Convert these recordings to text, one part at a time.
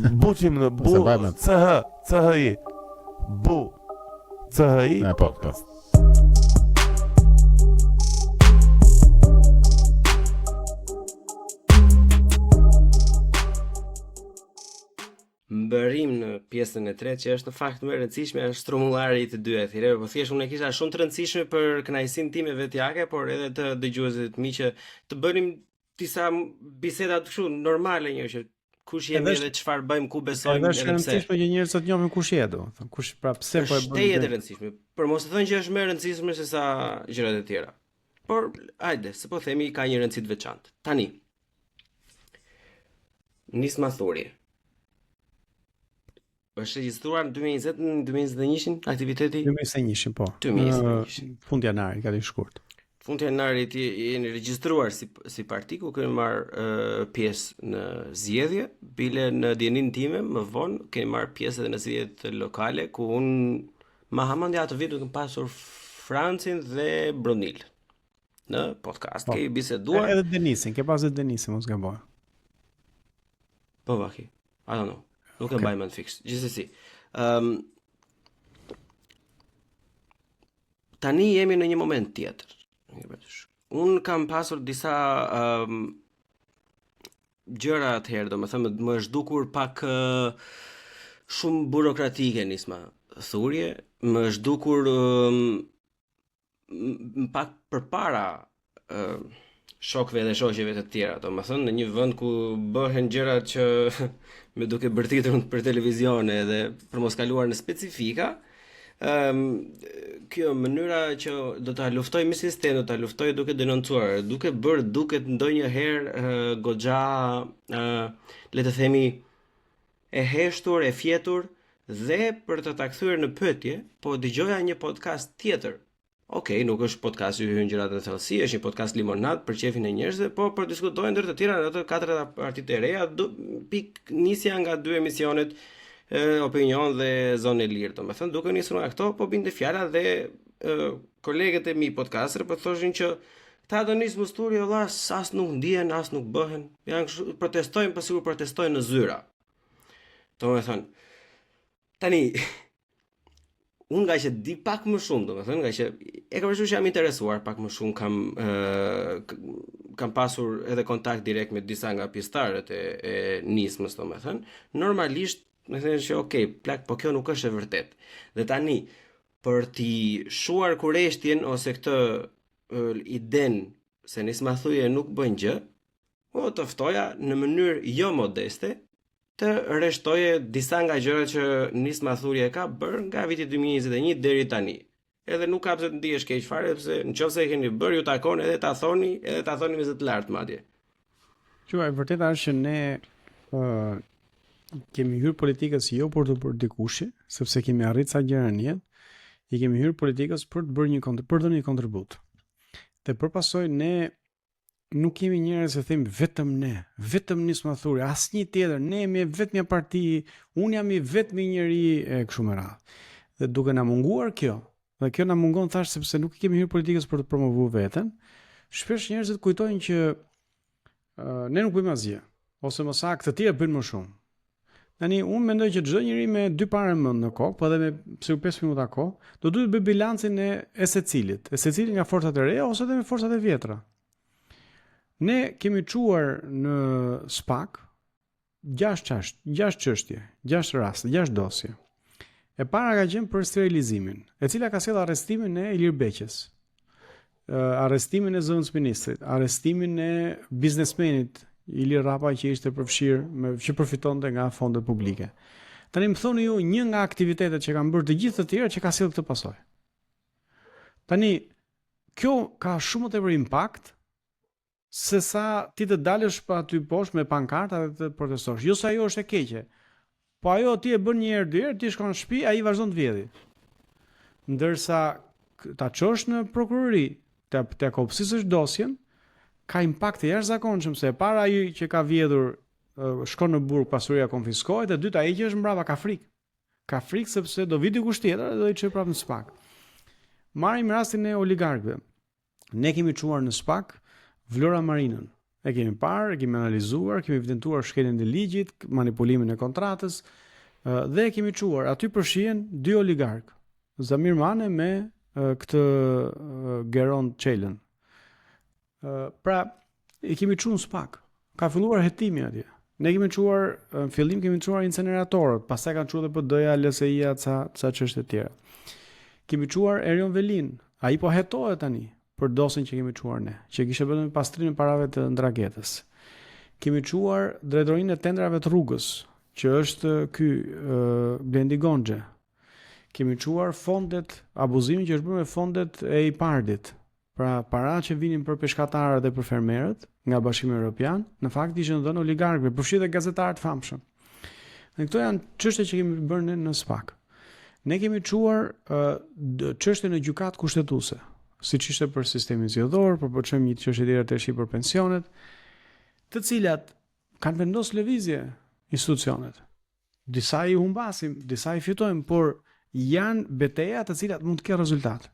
Buçim në bu CHI. Bu CHI podcast. Mbërim në pjesën e tretë që është në fakt më e rëndësishme është strumullari I të dyja thirrëve, po thjesht unë e kisha shumë të rëndësishme për kënaqësinë time vetjake, por edhe të dëgjuesit mi që të bënim disa biseda kështu normale një që kush jemi dhe çfarë bëjmë, ku besojmë edhe pse. Është rëndësishme që njerëzit të njohin kush je do. Kush pra pse po e bën. Është e rëndësishme. Për mos të thënë që është më e rëndësishme se sa gjërat e tjera. Por hajde, se po themi ka një rëndësi të veçantë. Tani. Nisma thurje. Është regjistruar në 2021 aktiviteti? 2021 po. 2021. Fund janari, ka të shkurt. Fund janarit jeni regjistruar si parti ku kemi marr pjesë në zgjedhje, bile në dienin time më vonë kemi marr pjesë edhe në zgjedhjet lokale ku unë ma hamendja atë vit kam pasur Francin dhe Bronil në podcast. Ke biseduar edhe Denisin, ke pasur Denisin mos gaboj. Po vaki. I don't know. Nuk e mbaj mend fix. Gjithsesi. Tani jemi në një moment tjetër. Unë kam pasur disa gjëra atëherë, domethënë më është dukur pak shumë burokratike nisma thurje, më është dukur pak përpara shokëve dhe shoqeve të tjera, domethënë në një vend ku bëhen gjëra që me duke bërtitur për televizion edhe për mos kaluar në specifika, kjo mënyra që do ta luftoj me sistem, do ta luftoj duke denoncuar, duke bërë duket ndonjëherë goxha le të themi e heshtur, e fjetur dhe për të ta kthyer në pyetje, po dëgjoja një podcast tjetër. Okej, nuk është podcast i hyn gjërat në thellësi, është një podcast limonad për qefin e njerëzve, po për diskutojnë ndër të tjera në ato 4 partitë e reja, pik nisja nga 2 emisionet opinion dhe zonë e lirë, domethënë duke nisur nga këto, po binte fjala dhe kolegët e mi podcaster po thoshin që ta do nis musturi valla, as nuk ndihen, as nuk bëhen. Janë protestojnë, po sigur protestojnë në zyra. Domethënë tani unë nga që di pak më shumë, domethënë nga që e kam vështirë që jam interesuar pak më shumë, kam pasur edhe kontakt direkt me disa nga pjesëtarët e nismës, domethënë, normalisht më thënë që okay, plak, po kjo nuk është e vërtet. Dhe tani për t'i shuar kureshtjen ose këtë iden se nisma thuje nuk bën gjë, o të ftoja në mënyrë jo modeste të rreshtoje disa nga gjërat që nisma thurje ka bërë nga viti 2021 deri tani. Edhe nuk ka pse të ndihesh keq fare, sepse nëse e keni bërë ju takon edhe ta thoni me zë të lartë madje. Qua e vërteta është që ne kemi hyrë politikës jo për të bërë dikush, sepse kemi arritur sa gjëra në jetë, i kemi hyrë politikës për të bërë një kontribut. Dhe përpasoj ne nuk kemi njerëz që them vetëm nisma thurje, asnjë tjetër, ne jemi vetëm një parti, unë jam i vetmi njeri e kështu me radhë. Dhe duke na munguar kjo, dhe kjo na mungon thash sepse nuk kemi hyrë politikës për të promovuar veten, shpesh njerëzit kujtojnë që ne nuk bëjmë asgjë, ose më saktë të tjerë bëjnë më shumë. Tani unë mendoj që çdo njeri me 2 parë mend në kohë, po edhe me 5 minuta kohë, do duhet bëj bilancin e secilit nga forcat e reja ose edhe me forcat e vjetra. Ne kemi çuar në SPAK 6 çështje, 6 raste, 6 dosje. E para ka qenë për sterilizimin, e cila ka sjellë arrestimin e Ilir Beqës, arrestimin e zëvendës ministrit, arrestimin e biznesmenit Ilir Rapa që ishte përfshirë që përfitonte nga fondet publike. Tani më thoni ju një nga aktivitetet që kanë bërë të gjithë të tjera që ka sjellë këtë pasojë. Tani kjo ka shumë të tepër impakt se sa ti të dalësh pa aty poshtë me pankarta dhe të protestosh. Jo se ajo është e keqe. Po ajo ti e bën një herë, 2 herë, ti shkon në shtëpi, ai vazhdon të vjedhë. Ndërsa ta çosh në prokurori, ta kopsisësh dosjen, ka impakt të jashtëzakonshëm se e para ai që ka vjedhur shkon në burg, pasuria konfiskohet, e dyta ai që është mbrapa ka frikë. Ka frikë sepse do vi dikush tjetër dhe do i çojë prapë në SPAK. Marrim rastin e oligarkëve. Ne kemi çuar në SPAK Vlora Marinën, E kemi parë, e kemi analizuar, kemi evidentuar shkeljen e ligjit, manipulimin e kontratës, dhe e kemi çuar. Aty përfshihen 2 oligark, Zamir Mane me këtë Geron Çelën. Pra, i kemi çuar spak. Ka filluar hetimi atje. Ne kemi çuar, në fillim kemi çuar inceneratorët, pastaj kanë çuar edhe PD-ja, LSI-ja, ca çështje të tjera. Kemi çuar Erion Velin. Ai po hetohet tani për dosjen që kemi çuar ne, që kishte vetëm pastrimin e parave të Ndragetës. Kemi çuar drejtorinë e tendrave të rrugës, që është ky Blendi Gonxhe. Kemi çuar fondet, abuzimin që është bërë me fondet e IPARD-it. Pra para që vinin për peshkatarët dhe për fermerët nga Bashkimi Evropian, në fakt ishin dhënë oligarkëve, përfshirë dhe gazetarët famshëm. Dhe këto janë çështje që kemi bërë ne në SPAK. Ne kemi çuar çështjen e gjykatë kushtetuese, siç ishte për sistemin zgjedhor, për çojmë një çështje tjetër të shi për pensionet, të cilat kanë vendosur lëvizje institucionet. Disa i humbasim, disa i fitojmë, por janë betejë të cilat mund të kenë rezultat.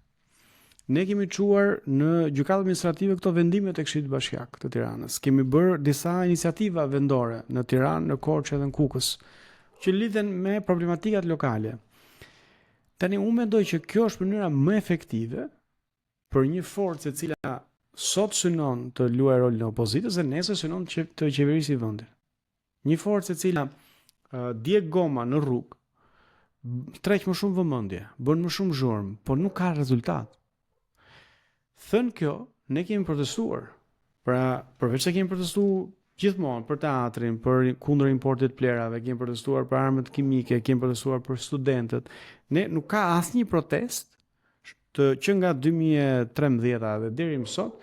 Ne kemi çuar në gjykatë administrative këto vendime të Këshillit Bashkiak të Tiranës. Kemi bërë disa iniciativa vendore në Tiranë, në Korçë dhe në Kukës, që lidhen me problematikat lokale. Tani unë mendoj që kjo është mënyra më efektive për një forcë e cila sot synon të luajë rolin e opozitës dhe nesër synon të qeverisë vendin. Një forcë e cila djeg goma në rrugë, treq më shumë vëmendje, bën më shumë zhurmë, por nuk ka rezultat. Thënë kjo, ne kemi protestuar. Pra, përveç se kemi protestuar gjithmonë për teatrin, për kundër importit plerave, kemi protestuar për armët kimike, kemi protestuar për studentët. Ne nuk ka asnjë protest që nga 2013 dhe deri më sot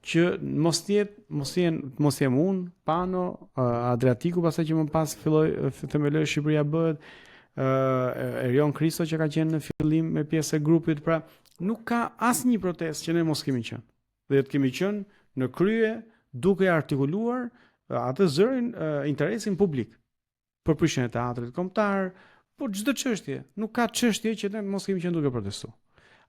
që mos jem unë, Pano, Adriatiku, pastaj që më pas themeloi Shqipëria bëhet, Erion Kristo që ka qenë në fillim me pjesë e grupit, pra nuk ka asnjë protest që ne mos kemi qenë. Dhe të kemi qenë në krye duke artikuluar atë zërin interesin publik për prishjen e teatrit kombëtar, por çdo çështje, nuk ka çështje që ne mos kemi qenë duke protestuar.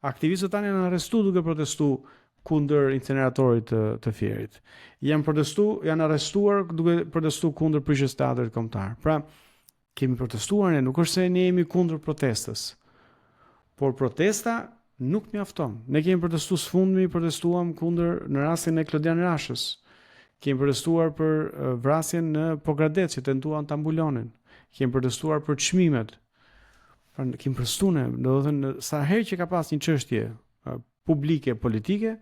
Aktivistët tani janë arrestuar duke protestuar kundër inceneratorit të Fierit. Janë arrestuar duke protestuar kundër prishjes së teatrit kombëtar. Pra, kemi protestuar ne, nuk është se ne jemi kundër protestës. Por protesta nuk mjafton. Ne kemi protestuar sfundmi, protestuam kundër në rastin e Klodian Rashës. Kemi protestuar për vrasjen në Pogradet që tentuan ta mbulonin. Kemi protestuar për çmimet. Pra, kemi protestuar, do të thënë, sa herë që ka pas një çështje publike, politike,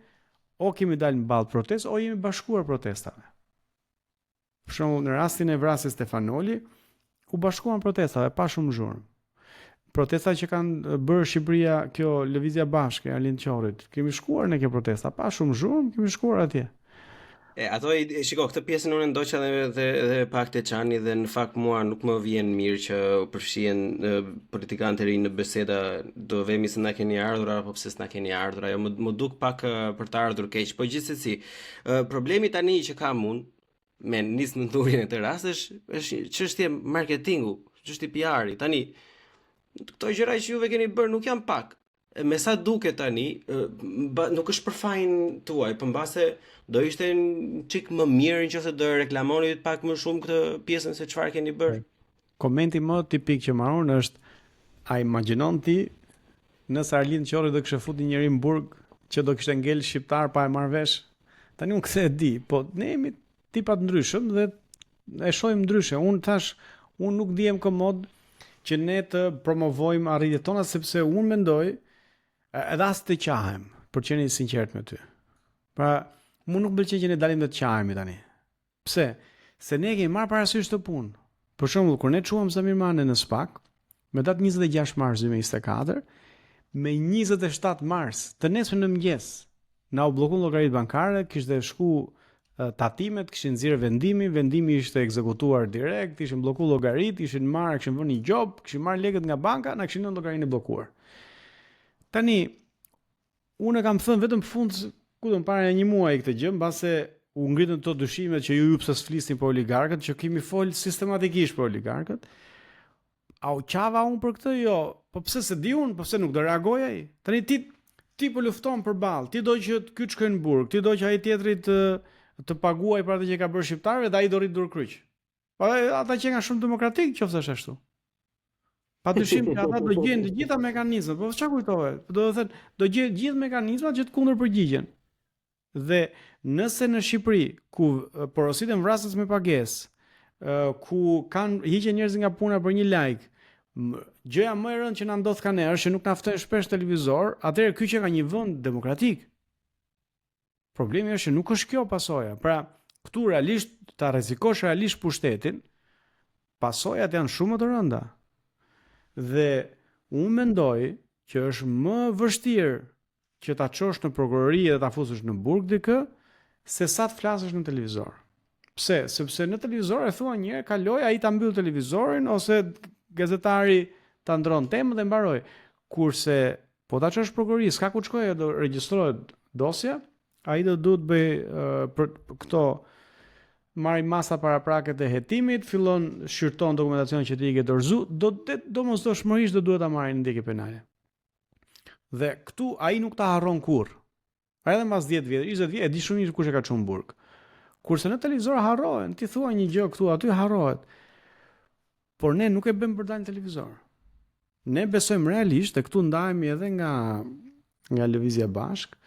o kemi dalë mballë protestë, o jemi bashkuar protestave. Për shembull, në rastin e vrasjes Stefanoli, u bashkuan protestave pa shumë zhurmë. Protesta që kanë bërë Shqipëria, kjo lëvizja bashke, Arlind Qorit, kemi shkuar në kjo protesta, pa shumë zhurmë, kemi shkuar atje. Ato shiko, këtë pjesën unë ndoqa dhe pak të çani dhe në fakt mua nuk më vjen mirë që përfshihen politikanë të rinj në biseda, do vemi se na keni ardhur apo pse s'na keni ardhur, ajo më duk pak për të ardhur keq. Po gjithsesi, problemi tani që kam unë me nisë në thurjen e të rastësh është çështje marketingu, çështje PR-i. Tani këto gjëra që juve keni bërë nuk janë pak. Me sa duket tani, nuk është për fajin tuaj, për mbase do ishte një çik më mirë nëse do reklamoni pak më shumë këtë pjesën se çfarë keni bërë. Komenti më tipik që marrën është, a imagjinon ti nëse Arlind Qorri do kishte futur njëri në burg që do kishte ngel shqiptar pa e marrë vesh? Tani unë këtë e di, po ne jemi tipa të ndryshëm dhe e shohim ndryshe. Unë nuk ndihem komod që ne të promovojmë arritjet tona, sepse unë mendoj edhe as të qahem, për që qenë sinqert me ty. Pra, mu nuk pëlqen që ne dalim dhe të qahemi tani. Pse? Se ne kemi marrë parasysh të punë. Për shembull, kur ne çuam Zamir Mane në SPAK, me datë 26 mars 2024, me 27 mars të nesër në mëngjes, na u bllokun llogaritë bankare, kishte shku tatimet, kishin nxjerrë vendimi ishte ekzekutuar direkt, ishin bllokuar llogaritë, kishin vënë një gjop, kishin marrë lekët nga banka, na kishin dhënë llogarinë e bllokuar. Tani, unë kam thënë vetëm fund, para një muaji këtë gjë, mbase u ngritën të dyshimet që ju pse s'flisni për oligarkët, që kemi fol sistematikisht për oligarkët. A u qava unë për këtë? Jo. Po pse se di unë, po pse nuk do reagoj ai? Tani ti po lufton përballë, ti do që ky të shkojnë në burg, ti do që ai tjetri të paguaj për atë që ka bërë shqiptarëve dhe ai do rrit dur kryq. Po ata që janë shumë demokratik, qoftë është ashtu. Padyshim që ata do gjejnë të gjitha mekanizmat. Po çka kujtove? Do të thënë, do gjejnë gjithë mekanizmat që të kundër përgjigjen. Dhe nëse në Shqipëri ku porositën vrasës me pagesë, ku kanë hiqen njerëz nga puna për një like, gjëja më e rëndë që na ndodh kanë është që nuk na ftojnë shpesh televizor, atëherë ky që ka një vend demokratik. Problemi është që nuk është kjo pasoja. Pra, këtu realisht ta rrezikosh realisht pushtetin, pasojat janë shumë të rënda. Dhe unë mendoj që është më vështirë që ta çosh në prokurori dhe ta fusësh në burg dikë se sa të flasësh në televizor. Pse? Sepse në televizor e thua një herë, kaloi, ai ta mbyll televizorin ose gazetari ta ndron temën dhe mbaroi. Kurse po ta çosh prokurori, s'ka ku të shkojë, do regjistrohet dosja, ai do duhet bëj për këto marrin masa paraprake të hetimit, fillon shqyrton dokumentacion që ti i ke dorëzu, domosdoshmërisht do duhet ta marrin ndjekje penale. Dhe këtu ai nuk ta harron kurrë. Edhe mbas 10 vjet, 20 vjet, e di shumë mirë kush e ka çuar në burg. Kurse në televizor harrohen, ti thua një gjë këtu, aty harrohet. Por ne nuk e bëjmë për dalë në televizor. Ne besojmë realisht, e këtu ndahemi edhe nga Lëvizja Bashk,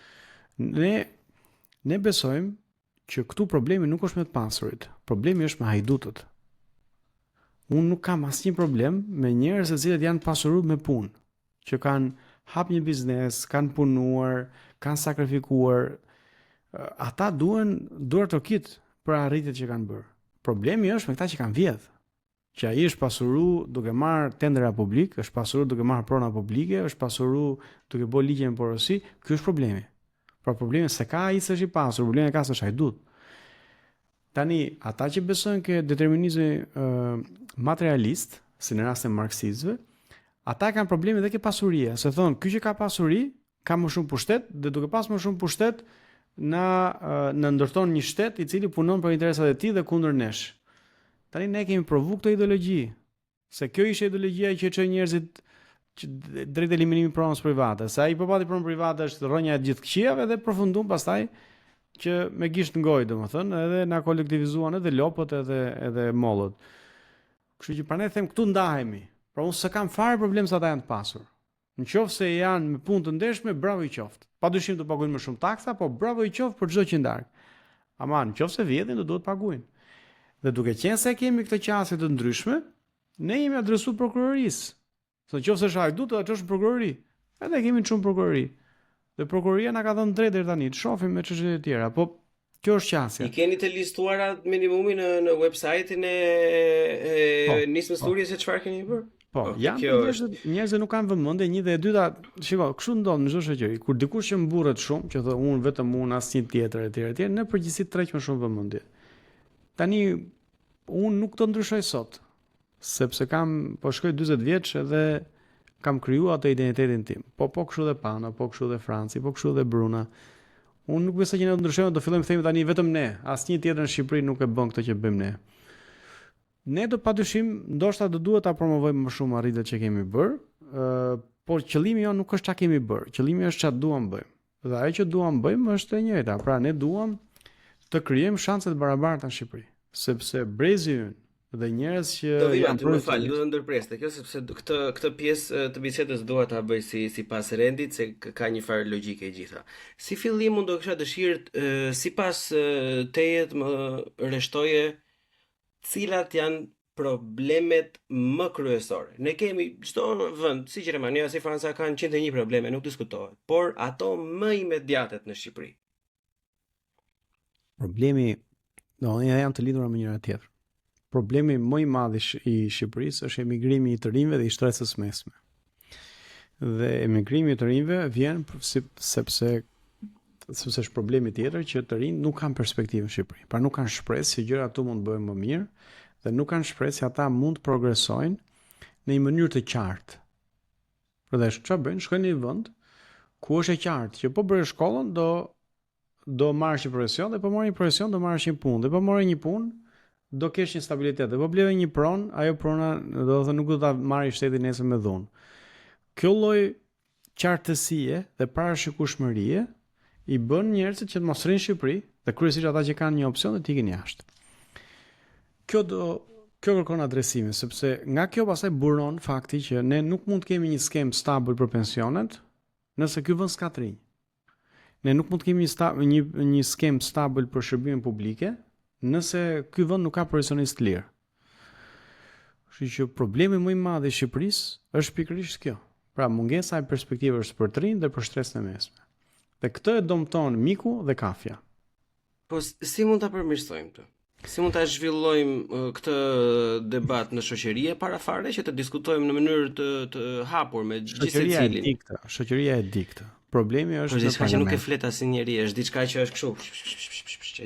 ne besojmë që këtu problemi nuk është me të pasurit, problemi është me hajdutët. Unë nuk kam asnjë problem me njerëz të cilët janë pasuruar me punë, që kanë hap një biznes, kanë punuar, kanë sakrifikuar. Ata duhen duar trokit për arritjet që kanë bërë. Problemi është me këta që kanë vjedh, që ai është pasuruar duke marrë tendera publik, është pasuruar duke marrë prona publike, është pasuruar duke bërë ligje me porosi. Ky është problemi. Pra problemi se ka ai s'është i pasur, problemi ka s'është hajdut. Tani, ata që besojnë ke determinizmi materialist, si në rastin e marksistëve, ata kanë probleme edhe ke pasuria, se thonë, ky që ka pasuri, ka më shumë pushtet, dhe duke pas më shumë pushtet, në ndërton një shtet i cili punon për interesat e tij dhe kundër nesh. Tani ne kemi provu këtë ideologji, se kjo ishte ideologjia që çoi njerëzit drejt eliminimit pronës private. Sa ai po pati pronë private është rrënja e gjithë këqijave dhe përfundon pastaj që me gisht ngoj, domethënë, edhe na kolektivizuan edhe lopët edhe mollët. Kështu që prandaj them këtu ndahemi. Pra unë s'e kam fare problem se ata janë të pasur. Në qoftë se janë me punë të ndeshme, bravo i qoftë. Padyshim të paguajnë më shumë taksa, po bravo i qoftë për çdo qindark. Ama në qoftë se vjedhin do duhet paguajnë. Dhe duke qenë se kemi këtë qasje të ndryshme, ne jemi adresuar prokurorisë. Se në qoftë se është hajdut, do ta çosh në prokurori. Edhe kemi shumë prokurori. Dhe prokuroria na ka dhënë drejtë deri tani, të shohim me çështjet e tjera, po kjo është qasja. I keni të listuara minimumi në website-in e nismës studie se çfarë keni bërë? Po, njerëzit nuk kanë vëmendje, një dhe e dyta, shiko, kështu ndodh në çdo shoqëri. Kur dikush që mburret shumë, që thotë unë vetëm unë asnjë tjetër etj, në përgjithësi treq më shumë vëmendje. Tani unë nuk të ndryshoj sot, sepse po shkoj 40 vjeç edhe kam krijuar atë identitetin tim. Po kështu dhe Pano, po kështu dhe Franci, po kështu dhe Bruna. Unë nuk besoj që ne do ndryshojmë, do fillojmë të themi tani vetëm ne, asnjë tjetër në Shqipëri nuk e bën këtë që bëjmë ne. Ne do padyshim, ndoshta do duhet ta promovojmë më shumë arritjet që kemi bërë, por qëllimi jon nuk është çka kemi bërë. Qëllimi është ç'a duam bëjmë. Dhe ajo që duam bëjmë është e njëjta. Pra ne duam të krijojmë shanse të barabarta në Shqipëri, sepse brezi ynë dhe njerëz që janë më fal, do të ndërpreste kjo sepse këtë pjesë të bisedës dua ta bëj si pas rendit se ka një farë logjike e gjitha. Si fillim unë do kisha dëshirë sipas tejet më rreshtoje cilat janë problemet më kryesore. Ne kemi çdo vend, si Gjermania, si Franca kanë 101 probleme, nuk diskutohet, por ato më imediatet në Shqipëri. Problemi, janë të lidhura me njëra tjetrën. Problemi më i madh i Shqipërisë është emigrimi i të rinjve dhe i shtresës mesme. Dhe emigrimi i të rinjve vjen sepse është problemi tjetër që të rinjt nuk kanë perspektivë në Shqipëri. Pra nuk kanë shpresë se gjërat ato mund të bëhen më mirë dhe nuk kanë shpresë se ata mund të progresojnë në një mënyrë të qartë. Për çfarë bëjnë? Shkojnë në një vend ku është e qartë që po bëre shkollën do marrësh një profesion dhe po marrë një profesion do marrësh një punë dhe po marrë një punë do kesh një stabilitet dhe po bleve një pronë, ajo prona do të thotë nuk do ta marrë shteti nesër me dhunë. Kjo lloj qartësie dhe parashikueshmërie i bën njerëzit që të mos rrinë në Shqipëri Dhe kryesisht ata që kanë një opsion dhe t'ikin jashtë. Kjo kërkon adresime, sepse nga kjo pastaj buron fakti që ne nuk mund të kemi një skem stabil për pensionet nëse ky vend s'ka të rinj. Ne nuk mund të kemi një skem stabil për shërbimin publike nëse ky vend nuk ka profesionistë të lirë. Kështu që problemi më i madh i Shqipërisë është pikërisht kjo. Pra mungesa e perspektivës për të rinj dhe për shtresën e mesme. Dhe këtë e dëmton miku dhe kafja. Po si mund ta përmirësojmë këtë? Si mund ta zhvillojmë këtë debat në shoqëri e parafare që të diskutojmë në mënyrë të hapur me gjithë secilin? Shoqëria e di këtë. Problemi është në diçka që nuk e flet asnjëri, është diçka që është kështu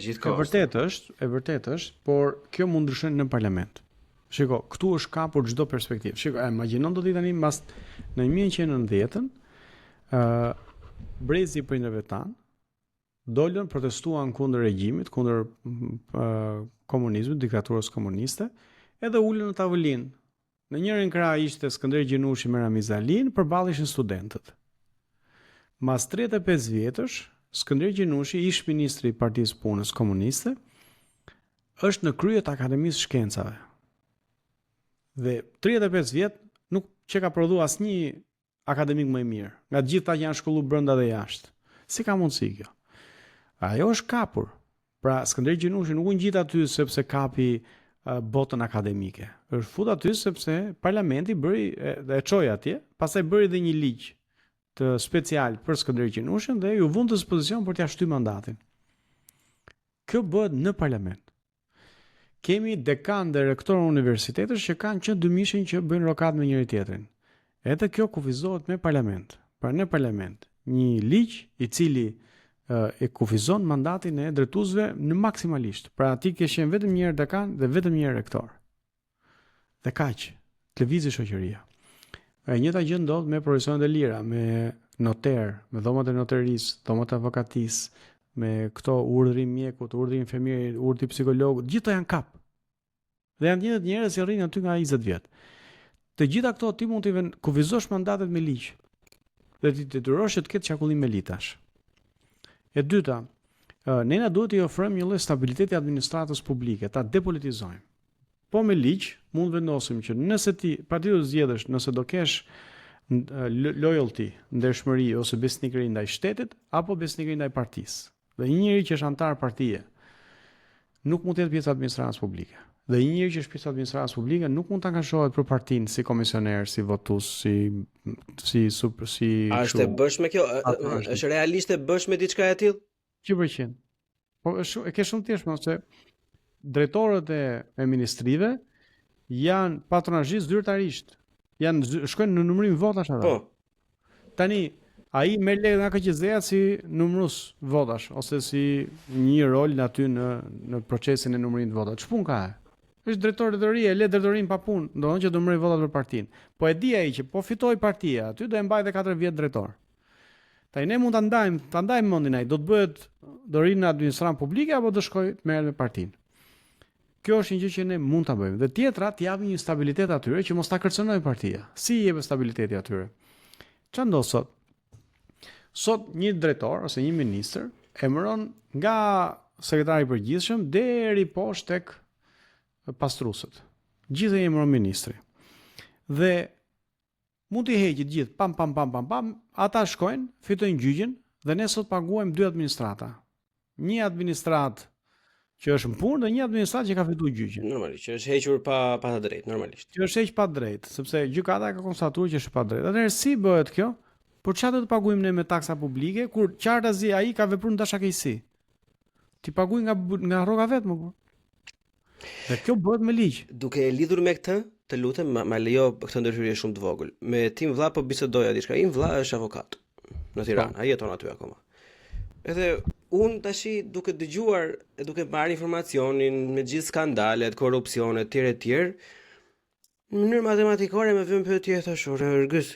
gjithkohë. E vërtetë është, por kjo mund ndryshojë në parlament. Shiko, këtu është kapur çdo perspektivë. Shiko, imagjinon do të tani mbas në 1990-ën, brezi i prindërve tan dolën, protestuan kundër regjimit, kundër komunizmit, diktaturës komuniste, edhe ulën në tavolinë. Në njërin krah ishte Skënder Gjinushi me Ramiz Alin, përballë ishin studentët. Mas 35 vjetësh, Skënder Gjinushi, ish ministri i Partisë Punës Komuniste, është në krye të Akademisë Shkencave. Dhe 35 vjet nuk që ka prodhu asnjë akademik më i mirë, nga të gjitha që janë shkollu brenda dhe jashtë. Si ka mundësi kjo? Ajo është kapur. Pra Skënder Gjinushi nuk u ngjit aty sepse kapi botën akademike. Është fut aty sepse parlamenti bëri dhe e çoi atje, pastaj bëri dhe një ligj të special për Skënder Gjinushin dhe ju vënë në dispozicion për t'ia shtyr mandatin. Kjo bëhet në parlament. Kemi dekan dhe rektor universitetësh që kanë qenë dy mishin që bëjnë rokat me njëri tjetrin. Edhe kjo kufizohet me parlament. Pra në parlament, një ligj i cili e kufizon mandatin e drejtuesve në maksimalisht. Pra ti ke qenë vetëm një herë dekan dhe vetëm një herë rektor. Dhe kaq, të lëvizë shoqëria. E njëjta gjë ndodh me profesionet e lira, me noter, me dhomat e noterisë, dhomat e avokatisë, me këto urdhri mjekut, urdhri infirmierit, urdhri psikologut, gjitha janë kap. Dhe janë njëjtat njerëz që rrinë aty nga 20 vjet. Të gjitha këto ti mund t'i kufizosh mandatet me ligj. Dhe ti detyrosh të ketë qarkullim me litash. E dyta, ne na duhet t'i ofrojmë një lloj stabiliteti administratës publike, ta depolitizojmë. Po me ligj mund vendosim që nëse ti patjetër do zgjedhësh, nëse do kesh loyalty, ndershmëri ose besnikëri ndaj shtetit apo besnikëri ndaj partisë. Dhe një njeri që është antar partie nuk mund të jetë pjesë e administratës publike. Dhe një njeri që është pjesë e administratës publike nuk mund të angazhohet për partinë si komisioner, si votues, si A është e bëshme kjo? Është realisht e bëshme diçka e tillë? 100%. Po e ke shumë thjeshtë, se drejtorët e ministrive janë patronazhist zyrtarisht. Shkojnë në numërim votash ata. Po. Tani ai merr lekë nga KQZ-ja si numërus votash ose si një rol aty në procesin e numërimit të votash. Ç'pun ka? Është drejtor drejtorie, le drejtorin pa punë, domethënë që do merr votat për partinë. Po e di ai që po fitoi partia, aty do e mbajë 4 vjet drejtor. Tani ne mund ta ndajmë mendin ai, do rinë në administratën publike apo do shkojë të merret me partinë. Kjo është një gjë që ne mund ta bëjmë. Dhe tjetra, të japim një stabilitet atyre që mos ta kërcënojë partia. Si i jep stabiliteti atyre? Çfarë ndodh sot? Sot një drejtor ose një ministër emëron nga sekretari i përgjithshëm deri poshtë tek pastruesët. Gjithë e emëron ministri. Dhe mund t'i heqë gjithë, pam, ata shkojnë, fitojnë gjyqin dhe ne sot paguajmë 2 administrata. Një administratë që është në punë dhe një administratë që ka fituar gjyqin. Normalisht, që është hequr pa të drejtë, normalisht. Që është hequr pa drejtë, sepse gjykata ka konstatuar që është pa drejtë. Atëherë si bëhet kjo? Por çfarë do të paguajmë ne me taksa publike kur qartazi ai ka vepruar në dashakësi? Ti paguaj nga rroga vet më. Dhe kjo bëhet me ligj. Duke e lidhur me këtë, të lutem, ma lejo këtë ndërhyrje shumë të vogël. Me tim vlla po bisedoja diçka. Im vlla është avokat në Tiranë, ai jeton aty akoma. Edhe unë tashi duke dëgjuar e duke marrë informacionin me gjithë skandalet, korrupsionet etj, në mënyrë matematikore më vjen pyetje thash, Rërgës,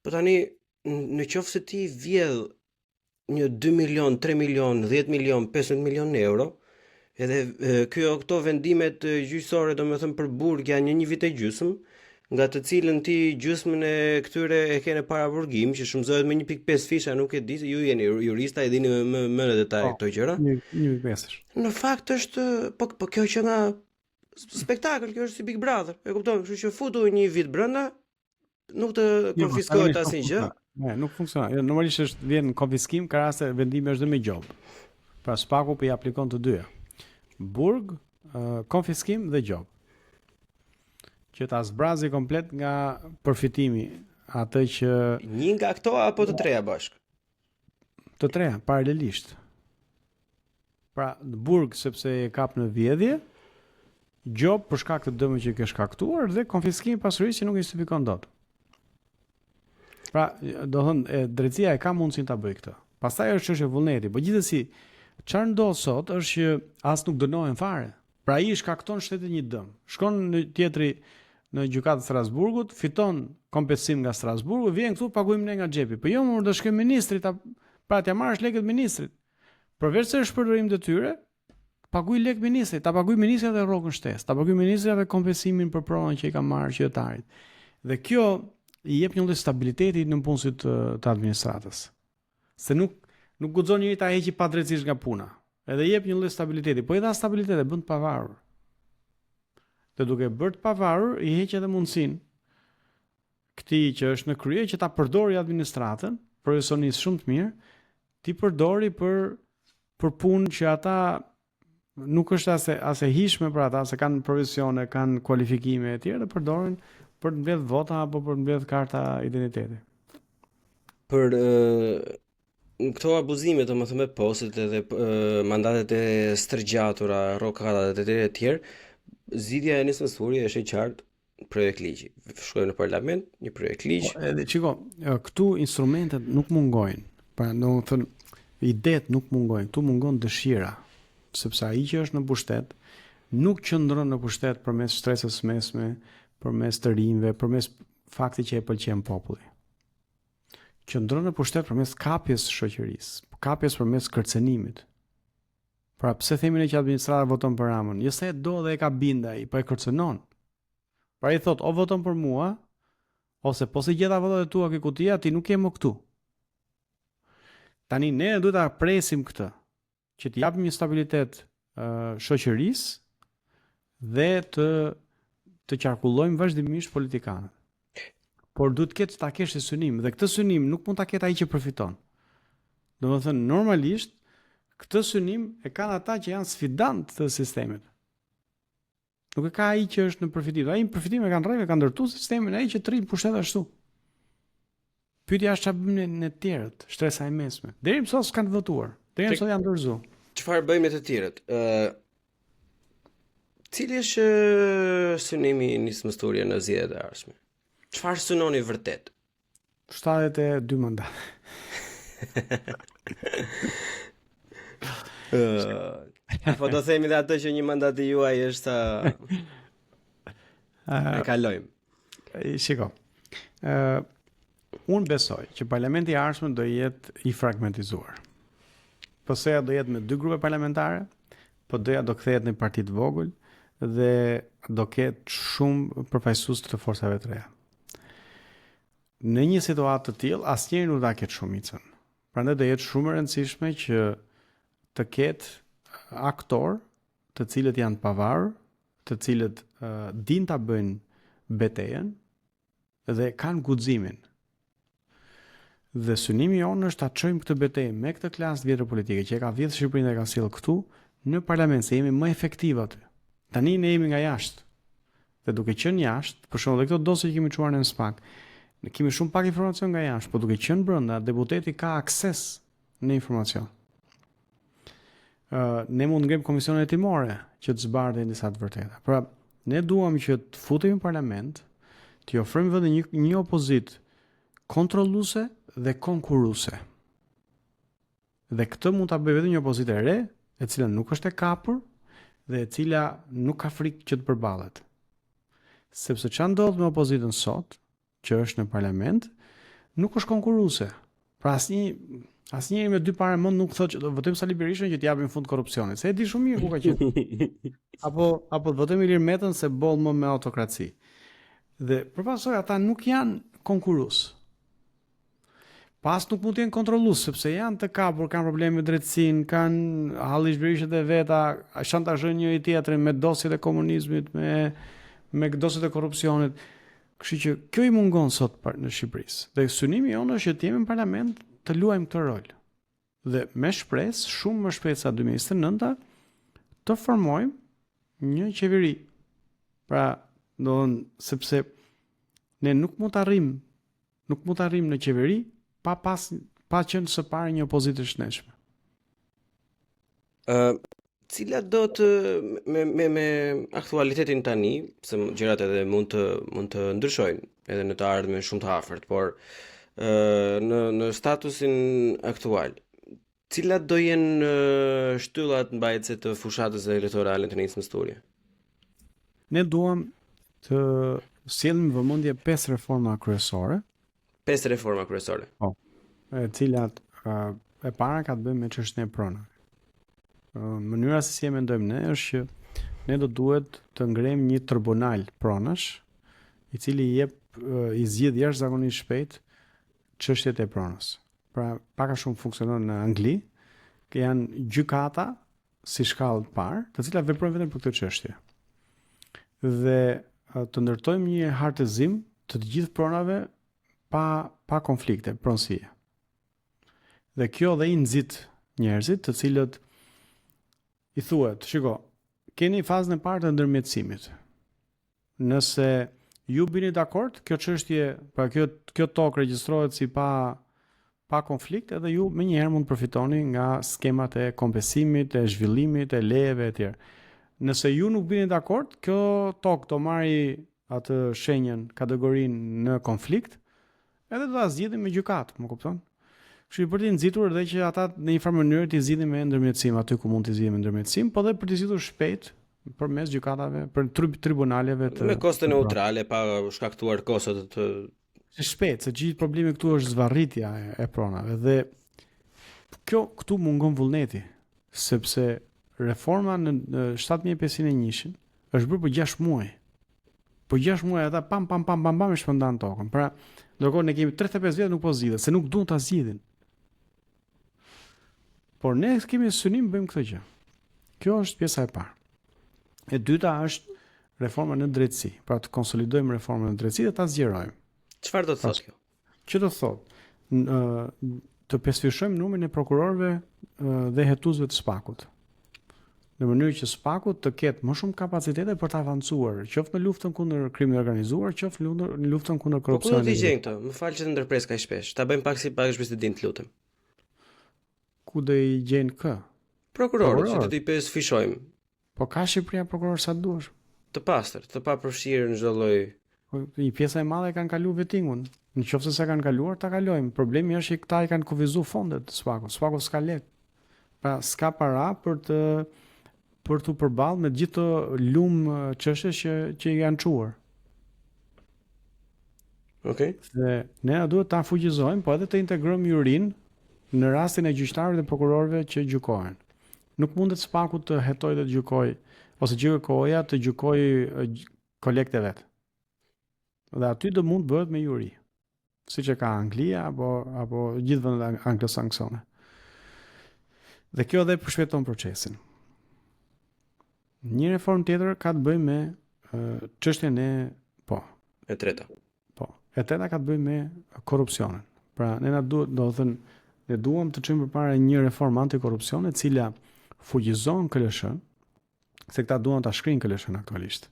po tani në qoftë se ti vjedh një 2 milion, 3 milion, 10 milion, 15 milion euro, edhe këto vendimet gjyqësore, domethënë për burg janë një vit e gjysmë, nga të cilën ti gjysmën e këtyre e kene para burgim, që shumëzohet me 1.5 fisha, nuk e di se ju jeni jurista, e dini më në detaj këto gjëra. 1.5. Në fakt është, po kjo që nga spektakël, kjo është si Big Brother, e kupton, kështu që futu një vit brenda, nuk të konfiskohet asnjë gjë. Nuk funksionon. Normalisht është vjen konfiskim, ka raste vendimi është dhe me gjob. Pra Spaku po i aplikon të dyja. Burg, konfiskim dhe gjob. Që ta zbrazi komplet nga përfitimi, atë që Një nga këto apo të treja bashk? të treja paralelisht. Pra burg sepse e kap në vjedhje, gjob për shkak të dëmit që ke shkaktuar dhe konfiskim pasurisë që nuk i justifikon dot. Pra, do thënë, drejtësia e ka mundësinë ta bëjë këtë. Pastaj është çështja e vullneti, por gjithsesi çfarë ndodh sot është që as nuk dënohen fare. Pra ai shkakton shtetit një dëm. Shkon në tjetri në gjykatën e Strasburgut, fiton kompensim nga Strasburgu, vjen këtu paguajmë ne nga xhepi. Po jo, më do shkoj ministrit, pra t'ja marrësh lekët ministrit. Përveç se është përdorim detyre, paguaj lek ministrit, ta paguaj ministrit edhe rrogën shtesë, ta paguaj ministrit edhe kompensimin për pronën që i ka marrë qytetarit. Dhe kjo i jep një lloj stabiliteti në punësit të administratës. Se nuk guxon njëri ta heqë padrejtisht nga puna. Edhe jep një lloj stabiliteti, po edhe stabilitet e bën të pavarur. Dhe duke bërë të pavarur, i heq edhe mundësinë këtij që është në krye që ta përdori administratën, profesionist shumë të mirë, ti përdori për punë që ata nuk është as e hishme për ata, se kanë profesione, kanë kualifikime e tjera, dhe përdorin për të mbledh vota apo për të mbledh karta identiteti. Për këto abuzime, domethënë me postet edhe mandatet e stërgjatura, rrokatat e tjerë, zgjidhja e nismës së është e qartë, projekt ligji. Shkojmë në parlament, një projekt ligj. Edhe çiko, këtu instrumentet nuk mungojnë. Pra, domethënë idetë nuk mungojnë, këtu mungon dëshira, sepse ai që është në pushtet nuk qëndron në pushtet përmes shtresës mesme, përmes të rinjve, përmes faktit që e pëlqen populli. Qëndron në pushtet përmes kapjes së shoqërisë, kapjes përmes kërcenimit. Pra pse themi ne që administrata voton për Ramën? Jo se e do dhe e ka bind ai, po e kërcenon. Pra i thot, o voton për mua, ose po se gjeta votat e tua ke kutia, ti nuk je më këtu. Tani ne duhet ta presim këtë, që të japim një stabilitet shoqërisë dhe të qarkullojmë vazhdimisht politikanët. Por duhet ta kesh synim, dhe këtë synim nuk mund ta ketë ai që përfiton. Domethënë normalisht këtë synim e kanë ata që janë sfidant të sistemit. Nuk e ka ai që është në përfitim. Ai në përfitim e kanë rrejë, kanë ndërtuar sistemin, ai që të rrinë pushtet ashtu. Pyetja është çfarë bëjmë ne të tjerët, shtresa e mesme. Deri më sot s'kan votuar. Deri më sot janë dorëzuar. Çfarë bëjmë me të tjerët? Cili është synimi i nismës së në zgjedhjet e ardhshme? Çfarë synoni vërtet? 72 mandate. Po do themi dhe atë që një mandat i juaj është e kalojmë. Shiko. Unë besoj që parlamenti i ardhshëm do jetë i fragmentizuar. Po seja do jetë me 2 grupe parlamentare, po doja do kthehet në parti të vogël dhe do ketë shumë përfaqësues të forcave të reja. Në një situatë të tillë, asnjëri nuk do ta ketë shumicën. Prandaj do jetë shumë e rëndësishme që të ketë aktor të cilët janë të pavarur, të cilët din ta bëjnë betejën dhe kanë guximin. Dhe synimi jonë është ta çojmë këtë betejë me këtë klasë vjetër politike që e ka vjedhur Shqipërinë dhe ka sjellë këtu në parlament, se jemi më efektiv aty. Tani ne jemi nga jashtë. Dhe duke qenë jashtë, për shembull, këto dosje që kemi çuar në SPAK, ne kemi shumë pak informacion nga jashtë, por duke qenë brenda, deputeti ka akses në informacion. Ne mund ngrim komisione hetimore që të zbardhin disa të vërteta. Pra, ne duam që të futemi në parlament, të ofrojmë vetë një opozitë kontrolluese dhe konkurruese. Dhe këtë mund ta bëjë vetëm një opozitë e re, e cila nuk është e kapur dhe e cila nuk ka frikë që të përballet. Sepse çfarë ndodh me opozitën sot, që është në parlament, nuk është konkurruese. Pra asnjëri me 2 parë mend nuk thotë që do votojmë Sali Berishën që t'i japim fund korrupsionit. Se e di shumë mirë ku ka qenë. Apo të votojmë Ilir Metën se boll më me autokraci. Dhe përpasoj ata nuk janë konkurrues. Pas nuk mund të jenë kontrollues sepse janë të kapur, kanë probleme me drejtësinë, kanë hallishmërishet e veta, shantazhojnë njëri tjetrin me dosjet e komunizmit, me dosjet e korrupsionit. Kështu që kjo i mungon sot në Shqipërisë. Dhe synimi jonë është që të jemi në parlament të luajmë këtë rol. Dhe me shpresë, shumë më shpejt sa 2029, të formojmë një qeveri. Pra, sepse ne nuk mund të arrim në qeveri pa qenë së pari një opozitë të shnetshme. Cila do të me aktualitetin tani, se gjërat edhe mund të ndryshojnë edhe në të ardhmen shumë të afërt, por në statusin aktual, cilat do jenë shtyllat mbajtëse të fushatës elektorale të nismës Turje? Ne duam të sjellim vëmendje 5 reforma kryesore. 5 reforma kryesore. Po. E cilat e para ka të bëjë me çështjen e pronave. Mënyra se si e mendojmë ne është që ne do duhet të ngrejmë një tribunal pronash, i cili i zgjidh jashtëzakonisht shpejt çështjet e pronës. Pra, pak a shumë funksionon në Angli, që janë gjykata si shkallë të parë, të cilat veprojnë vetëm për këtë çështje. Dhe të ndërtojmë një hartëzim të gjithë pronave pa konflikte, pronësie. Dhe kjo dhe i nxit njerëzit të cilët i thuhet, shiko, keni fazën e parë të ndërmjetësimit. Nëse ju bini dakord, kjo çështje, pra kjo tokë regjistrohet si pa konflikt, edhe ju menjëherë mund të përfitoni nga skemat e kompensimit, e zhvillimit, e lejeve etj. Nëse ju nuk bini dakord, kjo tokë do marri atë shenjën, kategorinë në konflikt, edhe do ta zgjidhim me gjykatë, më kupton? Kështu për të nxitur edhe që ata në një farë mënyrë të zgjidhin me ndërmjetësim aty ku mund të zgjidhin me ndërmjetësim, po edhe për të zgjidhur shpejt përmes gjykatave, për tribunaleve të me koste neutrale, pa shkaktuar kosto të shpejt, se gjithë problemi këtu është zvarritja e pronave dhe këtu mungon vullneti, sepse reforma në 7501 është bërë për 6 muaj. Po 6 muaj ata pam e shpërndan tokën. Pra, ndërkohë ne kemi 35 vjet nuk po zgjidhet, se nuk duan ta zgjidhin. Por ne kemi synim bëjmë këtë gjë. Kjo është pjesa e parë. E dyta është reforma në drejtësi, pra të konsolidojmë reformën në drejtësi dhe ta zgjerojmë. Çfarë do të thotë kjo? Që do thotë të pesfishojmë numrin e prokurorëve dhe hetuesve të spakut. Në mënyrë që spaku të ketë më shumë kapacitete për të avancuar, qoftë në luftën kundër krimit organizuar, qoftë në luftën kundër korrupsionit. Po ku do t'i gjejnë këto? Më fal që të ndërpres kaq shpesh. Ta bëjmë pak president, lutem. Ku do i gjejnë kë? Prokurorët, që të t'i pesfishojmë. Po ka Shqipëria prokuror sa duash. Të pastër, të papërfshirë në çdo lloj. Një pjesa e madhe kanë kaluar vettingun. Nëse s'e kanë kaluar, ta kalojmë. Problemi është që këta i kanë kufizuar fondet të spakut. Spaku s'ka lek. Pra s'ka para për të përballë me gjithë të lumë çështjes që i janë çuar. Okej. Dhe ne duhet ta fuqizojmë, po edhe të integrojmë jurinë në rastin e gjyqtarëve dhe prokurorëve që gjykohen. Nuk mundet spaku të hetojë dhe të gjykojë, ose gjykoja të gjykojë kolekte vet. Dhe aty do mund bëhet me juri, siç e ka Anglia apo gjithë vendet anglosaksone. Dhe kjo edhe përshpejton procesin. Një reformë tjetër ka të bëjë me çështjen e E treta. E treta ka të bëjë me korrupsionin. Pra ne ne duam të çojmë përpara një reformë antikorrupsione e cila fuqizon KLSH-n, se këta duan ta shkrijnë KLSH-n aktualisht.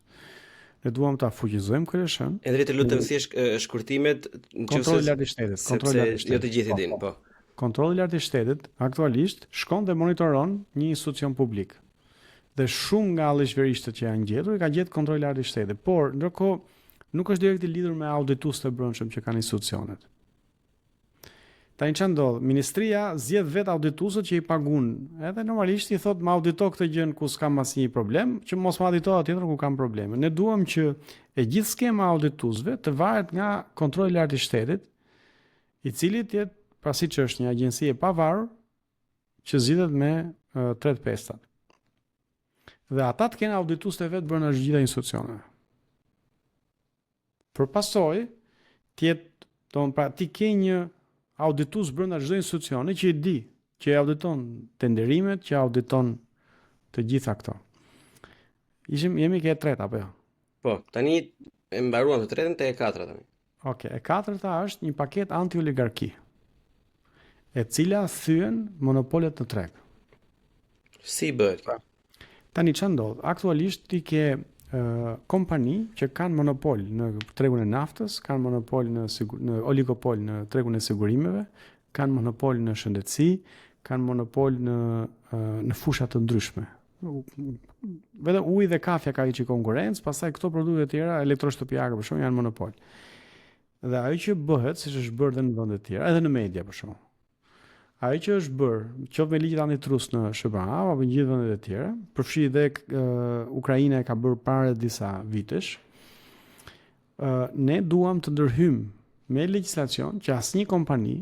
Ne duam ta fuqizojmë KLSH-n. E drejtë lutem thjesht shkurtimet kontrolli i lartë i shtetit, kontrolli i lartë i shtetit. Jo të gjithë din, po. Kontrolli i lartë i shtetit aktualisht shkon dhe monitoron një institucion publik. Dhe shumë nga allëzhverishtet që janë gjetur, ka gjetur kontrolli i lartë i shtetit, por ndërkohë nuk është direkt i lidhur me audituesët e brendshëm që kanë institucionet. Tani çan ndodh, ministria zgjedh vet audituesët që i paguën. Edhe normalisht i thot më audito këtë gjën ku s'kam asnjë problem, që mos më audito atjetër ku kam probleme. Ne duam që e gjithë skema e audituesve të varet nga kontrolli i lartë i shtetit, i cili të jetë pasi që është një agjenci e pavarur që zgjidhet me 3/5. Dhe ata të kenë auditues të vetë brenda të gjitha institucioneve. Për pasojë, pra ti ke një auditues brenda çdo institucioni që i di, që e auditon tenderimet, që auditon të gjitha këto. Jemi ke e treta apo jo? Po, tani e mbaruam të tretën te e katërta tani. Okej, e katërta është një paketë anti-oligarki, e cila thyen monopolet në treg. Si bëhet kjo? Tani ç'a ndodh? Aktualisht ti ke kompani që kanë monopol në tregun e naftës, kanë monopol në oligopol në tregun e sigurimeve, kanë monopol në shëndetësi, kanë monopol në fusha të ndryshme. Vetëm uji dhe kafja ka që konkurrencë, pastaj këto produkte të tjera, elektroshtëpiake për shkak janë monopol. Dhe ajo që bëhet, siç është bërë edhe në vende të tjera, edhe në media për shkak. Ajo që është bërë, qoftë me ligjit antitrust në SBA apo në gjithë vendet e tjera, përfshi dhe Ukraina e ka bërë para disa vitesh, ne duam të ndërhyjmë me legjislacion që asnjë kompani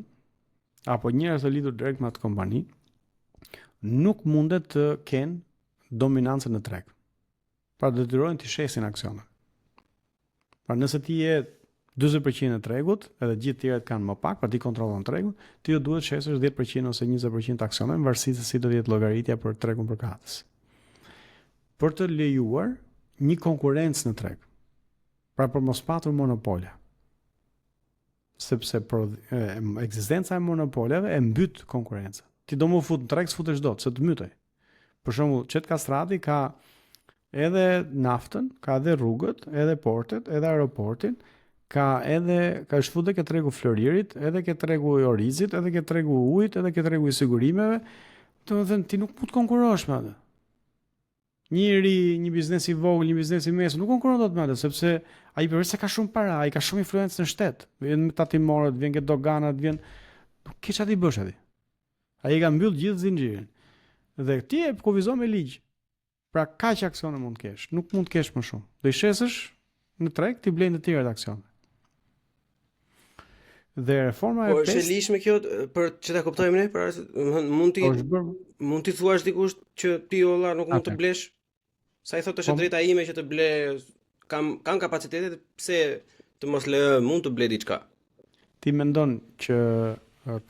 apo njerëz të lidhur direkt me atë kompani nuk mundet të kenë dominancën në treg. Pra detyrojnë të shesin aksionet. Pra nëse ti je 40% e tregut, edhe gjithë tjerët kanë më pak, pra ti kontrollon tregun, ti do duhet shesësh 10% ose 20% të aksioneve në varësi se si do të jetë llogaritja për tregun përkatës. Për të lejuar një konkurrencë në treg. Pra për mos patur monopole. Sepse ekzistenca e monopoleve e mbyt konkurrencën. Ti do më fut në treg, s'futesh dot, se të mytej. Për shembull, Çet Kastrati ka edhe naftën, ka edhe rrugët, edhe portet, edhe aeroportin, ka është futur ke tregu Floririt, edhe ke tregu i Orizit, edhe ke tregu i ujit, edhe ke tregu i sigurimeve. Domethënë ti nuk mund të konkurosh me atë. Një biznes i vogël, një biznes i mesëm nuk konkuron dot me atë, sepse ai përveç se ka shumë para, ai ka shumë influencë në shtet. Vjen me tatimorët, vjen ke doganat, vjen nuk ke çfarë të bësh aty. Ai ka mbyll gjithë zinxhirin. Dhe ti e kufizon me ligj. Pra kaq aksione mund të kesh, nuk mund të kesh më shumë. Do i shesësh në treg ti blejnë të tjerë aksione. Dhe reforma e 5. Po është e lishme kjo për që ta kuptojmë ne, pra mund ti thuash dikush që ti olla nuk mund të blesh. Sa i thotë është drejta ime që të ble, kam kapacitetet, pse të mos lë mund të ble diçka. Ti mendon që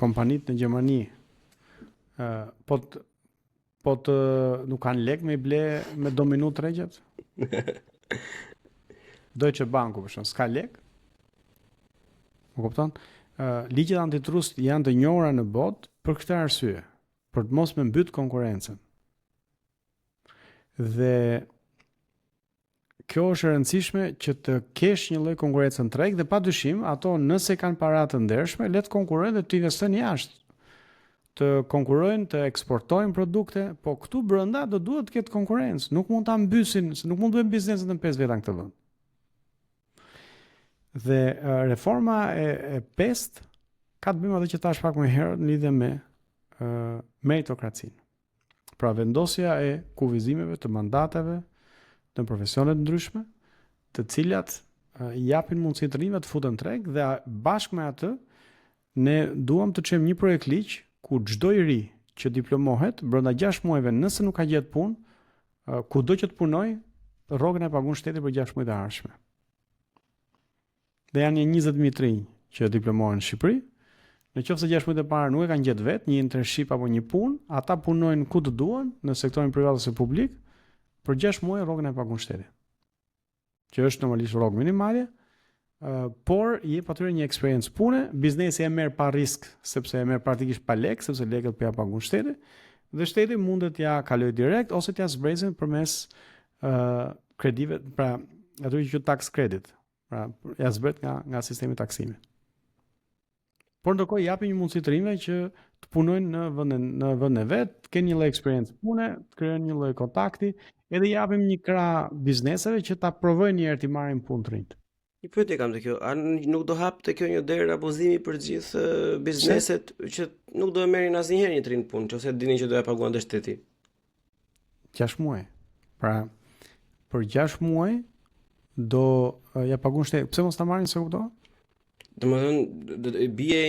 kompanitë në Gjermani po të nuk kanë lek me i ble me dominu tregjet? Deutsche Banku për shkak s'ka lek? Më kupton? Ligjet antitrust janë të njohura në botë për këtë arsye, për të mos më mbyt konkurrencën. Dhe kjo është e rëndësishme që të kesh një lloj konkurrencë në treg dhe padyshim ato nëse kanë para të ndershme, le të konkurrojnë dhe të investojnë jashtë. Të konkurrojnë, të eksportojnë produkte, po këtu brenda do duhet të ketë konkurrencë, nuk mund ta mbysin, se nuk mund të bëjmë biznesin në 5 veta në këtë vend. Dhe reforma e 5 ka të bëjmë atë që thash pak më herët në lidhje me meritokracinë. Pra vendosja e kufizimeve të mandateve në profesione të ndryshme, të cilat japin mundësi të rinjve të futen treg dhe bashkë me atë ne duam të çojmë një projekt ligj ku çdo i ri që diplomohet brenda 6 muajve nëse nuk ka gjetë punë, kudo që të punojë, rrogën e pagun shteti për 6 muaj të ardhshme. Dhe janë 20.000 të rinj që diplomohen në Shqipëri. Në qoftë se 6 muajt e parë nuk e kanë gjetë vetë një internship apo një punë, ata punojnë ku të duan, në sektorin privat ose publik, për 6 muaj rrogën e pagun shteti. Që është normalisht rrogë minimale, por i jep atyre një eksperiencë pune, biznesi e merr pa risk, sepse e merr praktikisht pa lek, sepse lekët po ja pagun shteti, dhe shteti mundet t'ja kalojë direkt ose t'ja zbrezin përmes kredive, pra aty që tax credit. Pra, ja zbret nga sistemi taksimi. Por ndërkohë japin një mundësi të rinjve që të punojnë në vendin e vet, të kenë një lloj eksperiencë pune, të krijojnë një lloj kontakti, edhe japim një krah bizneseve që ta provojnë një herë të marrin punë të rinj. Një pyetje kam te kjo, a nuk do hapte kjo një derë abuzimi për gjithë bizneset që nuk do e merrin asnjëherë një trin punë, nëse dinin që do ja paguante shteti? 6 muaj. Pra, për 6 muaj do ja pagun shteti. Pse mos ta marrin, se kupton? Domethënë bie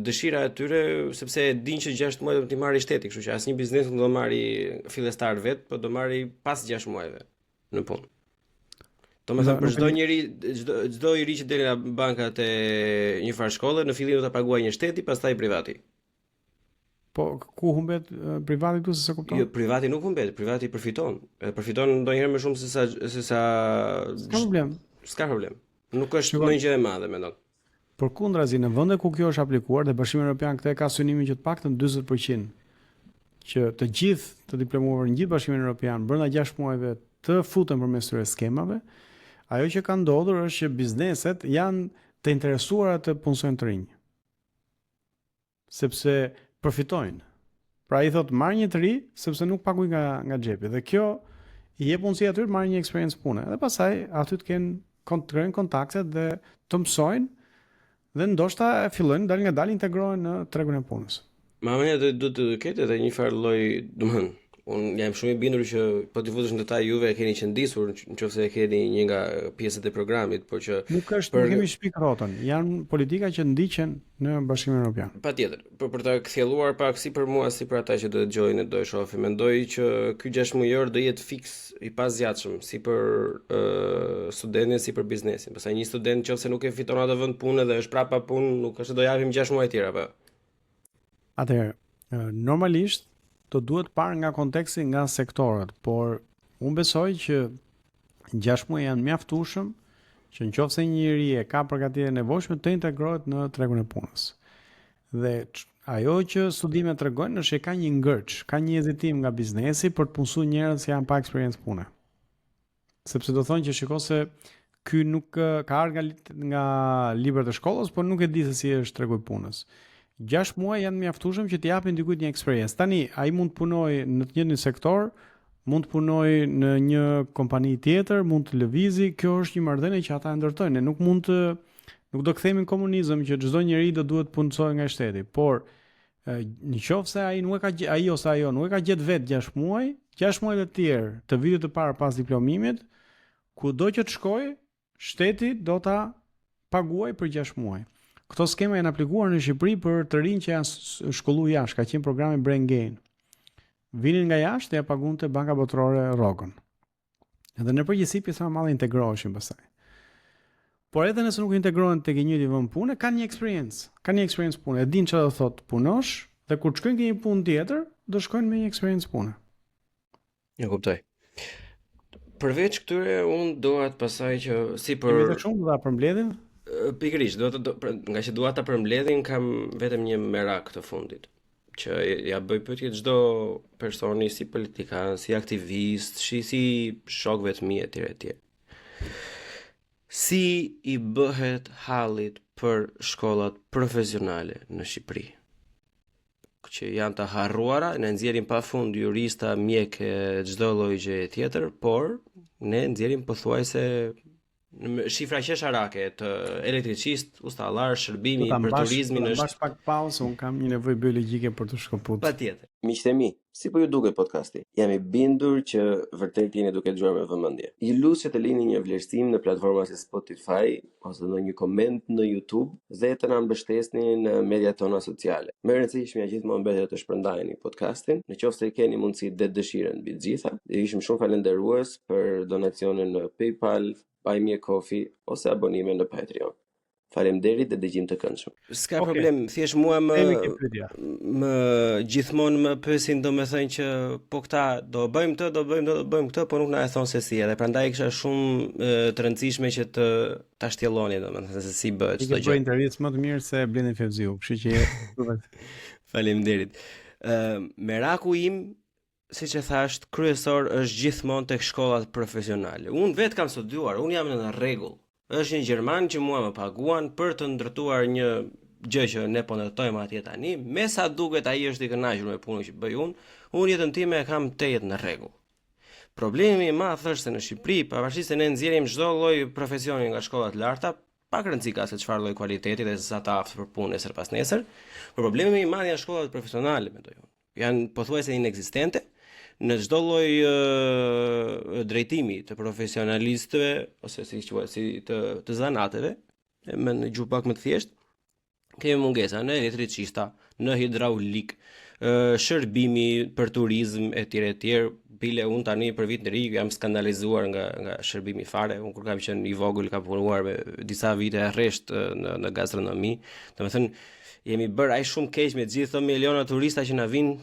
dëshira e tyre sepse e dinë që 6 muaj do t'i marrë shteti, kështu që asnjë biznes nuk do marri fillestar vet, por do marri pas 6 muajve në punë. Domethënë për çdo njeri, çdo i ri që del nga bankat e një farë shkolle, në fillim do ta paguajë një shteti, pastaj privati. Po ku humbet privati këtu se kupton? Jo, privati nuk humbet, privati përfiton. Përfiton ndonjëherë më shumë se sa S'ka problem. S'ka problem. Nuk është ndonjë gjë e madhe, mendon. Përkundrazi, në vende ku kjo është aplikuar dhe Bashkimi Evropian këtë ka synimin që të paktën 40% që të gjithë të diplomuar në gjithë Bashkimin Evropian brenda 6 muajve të futen përmes këtyre skemave, ajo që ka ndodhur është që bizneset janë të interesuara të punsojnë të rinj. Sepse përfitojnë. Pra i thot marr një të ri sepse nuk paguaj nga xhepi dhe kjo i jep mundësi aty të marrë një eksperiencë pune. Dhe pastaj aty të kenë kontaktet dhe të mësojnë dhe ndoshta fillojnë dal nga dal integrohen në tregun e punës. Mamënia do të ketë edhe një farë lloj, domethënë, unë jam shumë i bindur që po të futesh në detaj juve e keni qëndisur nëse e keni një nga pjesët e programit, por që nuk kemi shpik rrotën, janë politika që ndiqen në Bashkimin Evropian. Patjetër, për ta kthjelluar pak si për mua si për ata që do të dëgjojnë do e shohin, mendoj që ky 6 mujor do jetë fiks i pazgjatshëm si për studentin si për biznesin. Pastaj një student nëse nuk e fiton atë vend pune dhe është prapa punë, nuk është do japim 6 muaj tjerë apo. Atëherë, normalisht do duhet parë nga konteksti, nga sektorët, por unë besoj që 6 muaj janë mjaftueshëm që nëse një njeri e ka përgatitje e nevojshme të integrohet në tregun e punës. Dhe ajo që studimet tregojnë është që ka një ngërç, ka një hezitim nga biznesi për të punsuar njerëz që janë pa eksperiencë pune. Sepse do thonë që shiko se ky nuk ka ardhur nga librat e shkollës, por nuk e di se si është tregu i punës. 6 muaj janë mjaftueshëm që t'i japin dikujt një eksperiencë. Tani ai mund të punojë në të njëjtin sektor, mund të punojë në një kompani tjetër, mund të lëvizi, kjo është një marrëdhënie që ata e ndërtojnë. Nuk do kthehemi në komunizëm që çdo njeri do duhet punsojë nga shteti, por nëse ai nuk e ka ajo nuk e ka gjetë vet 6 muaj të tjerë të vitit të parë pas diplomimit, kudo që të shkojë, shteti do ta paguajë për 6 muaj. Këto skema janë aplikuar në Shqipëri për të rinj që janë shkolluar jashtë, ka qenë programi Brain Gain. Vinin nga jashtë dhe ja pagunte Banka Botërore rrogën. Edhe në përgjithësi pjesa më madhe integroheshin pastaj. Por edhe nëse nuk integrohen tek një vend pune, kanë një eksperiencë pune, e din çfarë do thotë punosh dhe kur shkojnë ke një punë tjetër, do shkojnë me një eksperiencë pune. Ja kuptoj. Përveç këtyre unë doa të pasaj që si për Kemi të shumë do ta përmbledhim. Pikërisht, nga që dua ta përmbledhin, kam vetëm një merak të fundit, që ja bëj pyetje çdo personi si politikan, si aktivist, si shokëve të mi etj etj. Si i bëhet hallit për shkollat profesionale në Shqipëri? Që janë të harruara, ne nxjerrim pafund jurista, mjekë, çdo lloj gjë tjetër, por ne nxjerrim pothuajse shifra qesharake të elektricist, ustallar, shërbimi për turizmin është. Bash pak pauzë, un kam një nevojë biologjike për të shkëputur. Patjetër. Miqtë mi, si po ju duket podcasti? Jam i bindur që vërtet jeni duke dëgjuar me vëmendje. Ju lutem që të lini një vlerësim në platforma si Spotify ose ndonjë koment në YouTube dhe të na mbështesni në mediat tona sociale. Më e rëndësishmja gjithmonë bëhet të shpërndajeni podcastin, nëse keni mundësi dhe dëshirën mbi të gjitha. Dhe ishim shumë falënderues për donacionin në PayPal, Buy Me a Coffee ose abonime në Patreon. Faleminderit dhe dëgjim të këndshëm. S'ka problem, thjesht mua gjithmonë më pyesin domethënë që po këta do bëjmë këtë, po nuk na e thon se si, edhe prandaj kisha shumë të rëndësishme që ta shtjelloni domethënë se si bëhet çdo gjë. Ti bëj intervistë më të mirë se Blendi Fevziu, kështu që faleminderit. Meraku im, siç e thash, kryesor është gjithmonë tek shkollat profesionale. Unë vetë kam studiuar, unë jam në rregull. Është një gjerman që mua më paguan për të ndërtuar një gjë që ne po ndërtojmë atje tani, me sa duket ai është i kënaqur me punën që bëj unë jetën time e kam tejet në rregull. Problemi i madh është se në Shqipëri, pavarësisht se ne nxjerrim çdo lloj profesioni nga shkollat e larta, pak rëndësi ka se çfarë lloj kualiteti dhe sa të aftë për punë nesër pas nesër, por problemi më i madh janë shkollat profesionale, mendoj unë. Janë pothuajse inekzistente në çdo lloj drejtimi të profesionalistëve ose si të zanateve, me në gjuhë pak më të thjeshtë, kemi mungesa në elektricista, në hidraulik, shërbimi për turizm etj. Bile unë tani për vit në ri jam skandalizuar nga shërbimi fare. Unë kur kam qenë i vogël kam punuar me disa vite rresht në gastronomi. Domethënë jemi bërë aq shumë keq me gjithë këto miliona turista që na vinë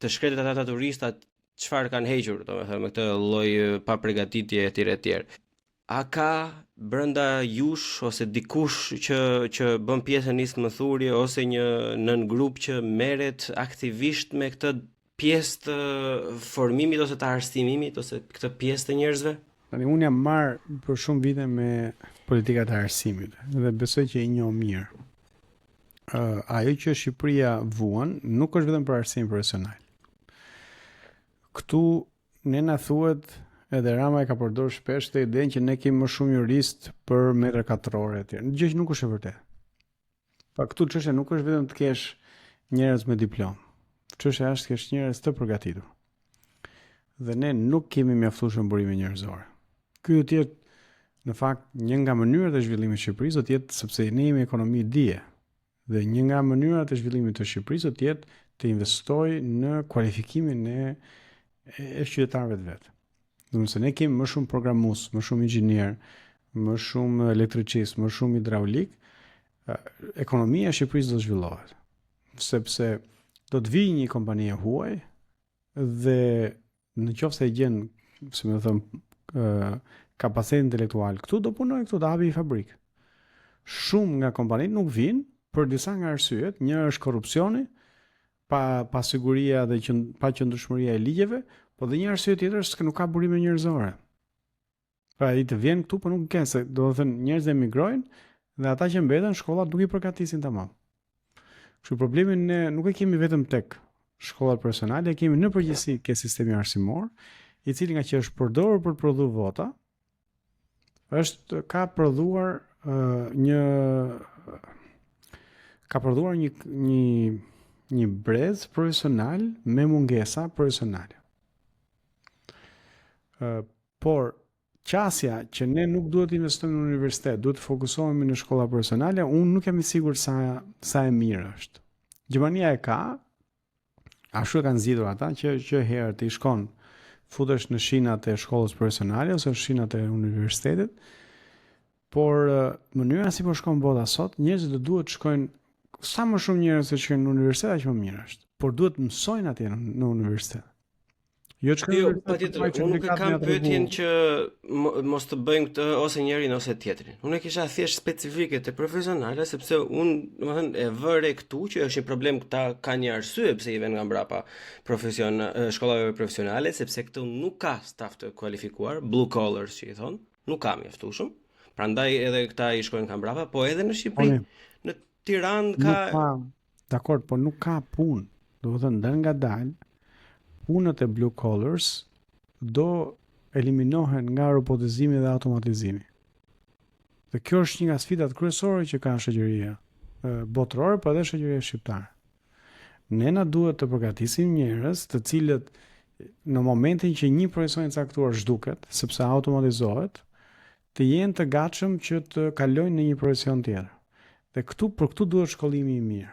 të shkretet ata turista, çfarë kanë hequr, domethënë me këtë lloj pa përgatitje etj. A ka brenda jush ose dikush që bën pjesë në nisë mëthurje ose një nën grup që merret aktivisht me këtë pjesë të formimit ose të arsimimit ose këtë pjesë të njerëzve? Tani unë jam marr për shumë vite me politikat e arsimit dhe besoj që i njoh mirë. Ajo që Shqipëria vuan nuk është vetëm për arsim profesional. Këtu ne na thuhet edhe Rama e ka përdorur shpesh të idenë që ne kemi më shumë jurist për metër katror etj. Gjë që nuk është e vërtetë. Pa këtu çështja nuk është vetëm të kesh njerëz me diplomë. Çështja është të kesh njerëz të përgatitur. Dhe ne nuk kemi mjaftueshëm burime njerëzore. Ky do të jetë në fakt një nga mënyrat e zhvillimit të Shqipërisë, do të jetë sepse ne jemi ekonomi dije. Dhe një nga mënyrat e zhvillimit të Shqipërisë do të jetë të investojë në kualifikimin e qytetarëve të vet. Domethënë se ne kemi më shumë programues, më shumë inxhinier, më shumë elektricist, më shumë hidraulik, ekonomia e Shqipërisë do të zhvillohet. Sepse do të vijë një kompani e huaj dhe në qoftë se e gjen, si më thon, kapacitet intelektual këtu, do punojë këtu, do hapi një fabrikë. Shumë nga kompanitë nuk vijnë për disa nga arsyet, një është korrupsioni, pa siguria dhe pa qëndrueshmëria e ligjeve, po dhe një arsye tjetër është se nuk ka burime njerëzore. Pra ai të vjen këtu, po nuk ka, se do të thënë njerëzit emigrojnë dhe ata që mbeten shkollat nuk i përgatisin tamam. Kështu problemin ne nuk e kemi vetëm tek shkollat profesionale, e kemi në përgjithësi ke sistemi arsimor, i cili nga që është përdorur për të prodhuar vota, ka prodhuar një brez profesional me mungesa profesionale. Por qasja që ne nuk duhet të investojmë në universitet, duhet të fokusohemi në shkolla profesionale, unë nuk jam i sigurt sa e mirë është. Gjermania e ka, ashtu e kanë zgjidhur ata që herë të shkon futesh në shinat e shkollës profesionale ose në shinat e universitetit, por mënyra si po shkon bota sot, njerëzit do duhet të shkojnë, sa më shumë njerëz që shkojnë në universitet, aq më mirë është, por duhet mësojnë atje në universitet. Jo, patjetër, unë nuk e kam pyetjen që mos të bëjmë këtë ose njërin ose tjetrin. Unë e kisha thjesht specifike të profesionale, sepse unë, domethënë, e vëre këtu që është një problem, këta ka një arsye pse i vjen nga mbrapa shkollave profesionale, sepse këtu nuk ka staf të kualifikuar, blue collars që i thon, nuk ka mjaftueshëm. Prandaj edhe këta i shkojnë nga mbrapa, po edhe në Shqipëri, në Tiranë ka dakor, po nuk ka punë. Do të thënë dal nga dal punët e blue collars do eliminohen nga robotizimi dhe automatizimi. Dhe kjo është një nga sfidat kryesore që ka shoqëria botërore, por edhe shoqëria shqiptare. Ne na duhet të përgatisim njerëz të cilët në momentin që një profesion i caktuar zhduket, sepse automatizohet, të jenë të gatshëm që të kalojnë në një profesion tjetër. Dhe për këtu duhet shkollimi i mirë,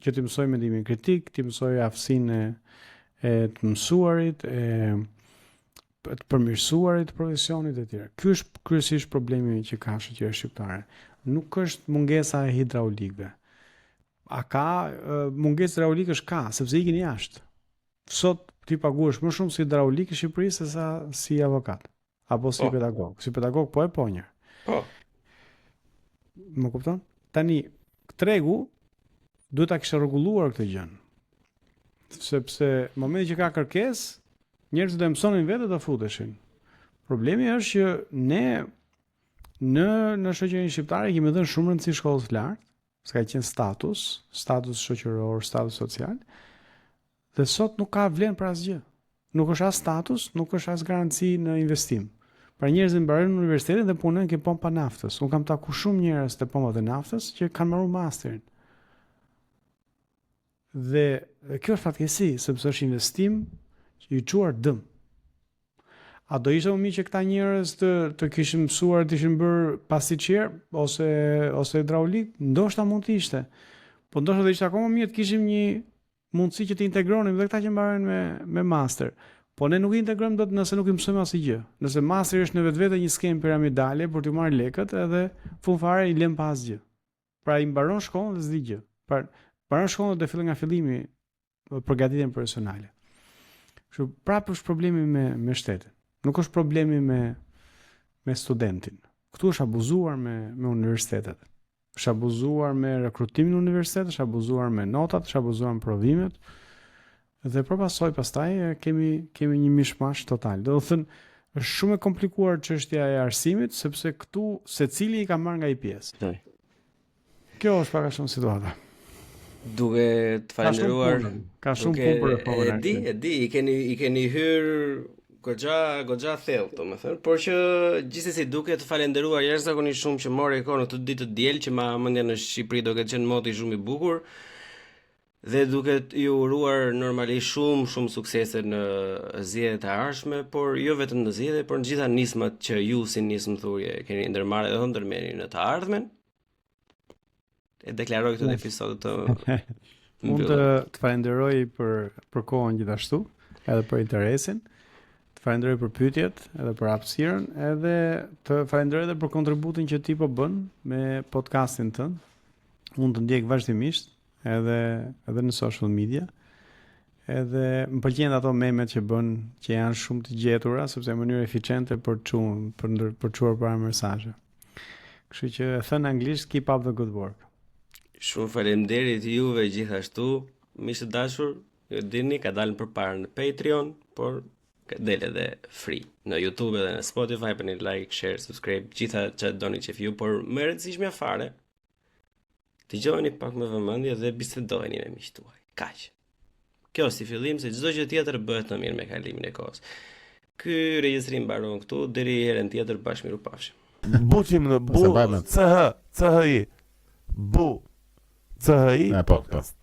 që të mësoj mendimin kritik, të mësoj aftësinë e të mësuarit, të përmirësuarit profesionit e tjera. Ky është kryesisht problemi që ka shoqëria shqiptare. Nuk është mungesa e hidraulikëve. A ka mungesë hidraulikësh? Ka, sepse ikin jashtë. Sot ti paguhesh më shumë si hidraulik në Shqipëri se sa si avokat apo si pedagog. Si pedagog po e ponjër. Po. Më kupton? Tani tregu duhet ta kishte rregulluar këtë gjë. Sepse në momentin që ka kërkesë, njerëzit do mësonin vetë të futeshin. Problemi është që ne në shoqërinë shqiptare kemi dhënë shumë rëndësi shkollës së lartë, s'ka qenë status shoqëror, status social. Dhe sot nuk ka vlerë për asgjë. Nuk është as status, nuk është as garanci në investim. Pra njerëzit mbarojnë në universitetin dhe punojnë ke pompa naftës. Unë kam takuar shumë njerëz te pompat e naftës që kanë marrë masterin. Dhe kjo është fatkeqësi, sepse është investim që i çuar dëm. A do ishte më mirë që këta njerëz të kishin mësuar, të ishin bërë pastiçier ose hidraulik? Ndoshta mund të ishte. Po ndoshta do ishte akoma mirë të kishim një mundësi që të integronim dhe këta që mbaren me master. Po ne nuk i integrojmë dot nëse nuk i mësojmë asgjë. Nëse masteri është në vetvete një skemë piramidale për të marrë lekët edhe fund fare i lëm pa asgjë. Pra i mbaron shkollën dhe s'di gjë. Pra mbaron shkollën dhe fillon nga fillimi përgatitjen profesionale. Kështu prapë është problemi me shtetin. Nuk është problemi me studentin. Këtu është abuzuar me universitetet. Është abuzuar me rekrutimin në universitet, është abuzuar me notat, është abuzuar me provimet. Dhe përpasoj pastaj kemi një mishmash total. Do të thënë është shumë e komplikuar çështja e arsimit sepse këtu secili i ka marrë nga i pjesë. Kjo është pak a shumë situata. Duke të falenderuar. Ka shumë punë për reformën. E di, i keni hyrë goxha thellë, domethënë, por që gjithsesi duke të falenderuar jashtëzakonisht shumë që morë kohë në këtë ditë të diel që ma mendja në Shqipëri do ketë qenë moti shumë i bukur. Dhe duke ju uruar normalisht shumë suksese në zgjedhjet e ardhshme, por jo vetëm në zgjedhje, por në gjitha nismat që ju si nismëthurje keni ndërmarrë dhe do ndërmerrni në të ardhmen. E deklaroj këtë episod të Unë të falenderoj për kohën gjithashtu, edhe për interesin, të falenderoj për pyetjet, edhe për hapësirën, edhe të falenderoj edhe për kontributin që ti po bën me podcastin tënd. Unë të ndjek vazhdimisht, edhe në social media. Edhe më pëlqejnë ato memet që bën, që janë shumë të gjetura, sepse në mënyrë eficiente për çuar para mesazhe. Kështu që thënë anglisht, keep up the good work. Shumë faleminderit juve gjithashtu, miqtë dashur, ju dini ka dalën përpara në Patreon, por ka del edhe free në YouTube dhe në Spotify, bëni like, share, subscribe, gjitha që doni që ju, por më e rëndësishmja fare, dëgjoni pak me vëmendje dhe bisedojeni me miqtë tuaj. Kaq. Kjo si fillim, se çdo gjë tjetër bëhet më mirë me kalimin e kohës. Ky regjistrim mbaron këtu, deri herën tjetër bashkë mirupafshim. Buqim në bu, CHI, bu, CHI, podcast.